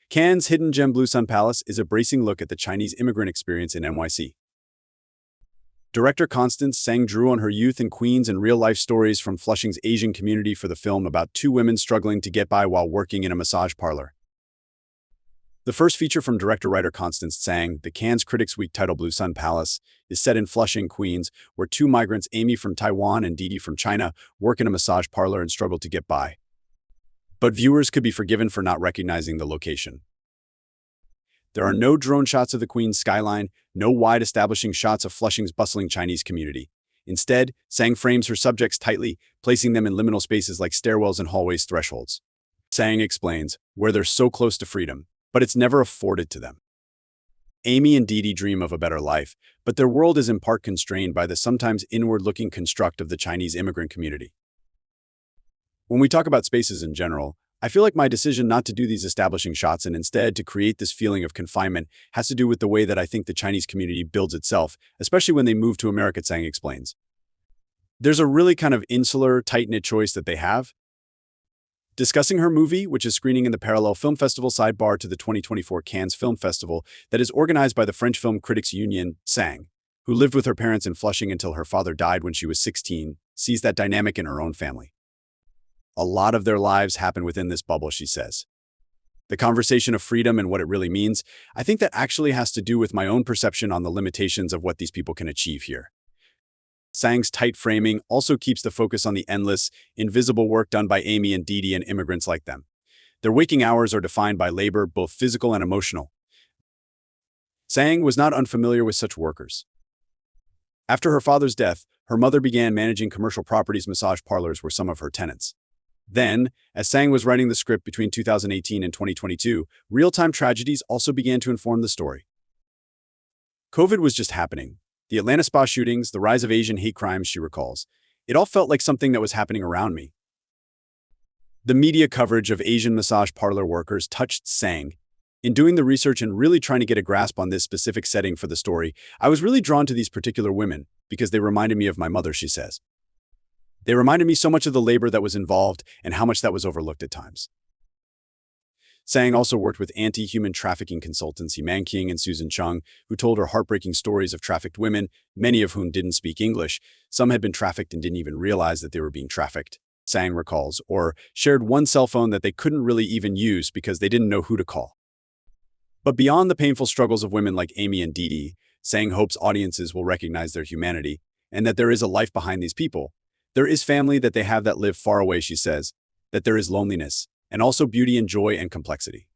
Cannes' hidden gem Blue Sun Palace is a bracing look at the Chinese immigrant experience in NYC. Director Constance Tsang drew on her youth in Queens and real-life stories from Flushing's Asian community for the film about two women struggling to get by while working in a massage parlor. The first feature from director-writer Constance Tsang, the Cannes Critics Week title Blue Sun Palace, is set in Flushing, Queens, where two migrants, Amy from Taiwan and Didi from China, work in a massage parlor and struggle to get by. But viewers could be forgiven for not recognizing the location. There are no drone shots of the Queens skyline, no wide establishing shots of Flushing's bustling Chinese community. Instead, Tsang frames her subjects tightly, placing them in liminal spaces like stairwells and hallways thresholds. Tsang explains, where they're so close to freedom, but it's never afforded to them. Amy and Didi dream of a better life, but their world is in part constrained by the sometimes inward-looking construct of the Chinese immigrant community. When we talk about spaces in general, I feel like my decision not to do these establishing shots and instead to create this feeling of confinement has to do with the way that I think the Chinese community builds itself, especially when they move to America, Tsang explains. There's a really kind of insular, tight-knit choice that they have. Discussing her movie, which is screening in the Parallel Film Festival sidebar to the 2024 Cannes Film Festival that is organized by the French Film Critics Union, Tsang, who lived with her parents in Flushing until her father died when she was 16, sees that dynamic in her own family. A lot of their lives happen within this bubble, she says. The conversation of freedom and what it really means, I think that actually has to do with my own perception on the limitations of what these people can achieve here. Tsang's tight framing also keeps the focus on the endless, invisible work done by Amy and Didi and immigrants like them. Their waking hours are defined by labor, both physical and emotional. Tsang was not unfamiliar with such workers. After her father's death, her mother began managing commercial properties. Massage parlors were some of her tenants. Then, as Tsang was writing the script between 2018 and 2022, real-time tragedies also began to inform the story. COVID was just happening. The Atlanta spa shootings, the rise of Asian hate crimes, she recalls. It all felt like something that was happening around me. The media coverage of Asian massage parlor workers touched Tsang. In doing the research and really trying to get a grasp on this specific setting for the story, I was really drawn to these particular women because they reminded me of my mother, she says. They reminded me so much of the labor that was involved and how much that was overlooked at times. Tsang also worked with anti-human trafficking consultants Man King and Susan Chung, who told her heartbreaking stories of trafficked women, many of whom didn't speak English. Some had been trafficked and didn't even realize that they were being trafficked, Tsang recalls, or shared one cell phone that they couldn't really even use because they didn't know who to call. But beyond the painful struggles of women like Amy and Didi, Tsang hopes audiences will recognize their humanity and that there is a life behind these people. There is family that they have that live far away, she says, that there is loneliness, and also beauty and joy and complexity.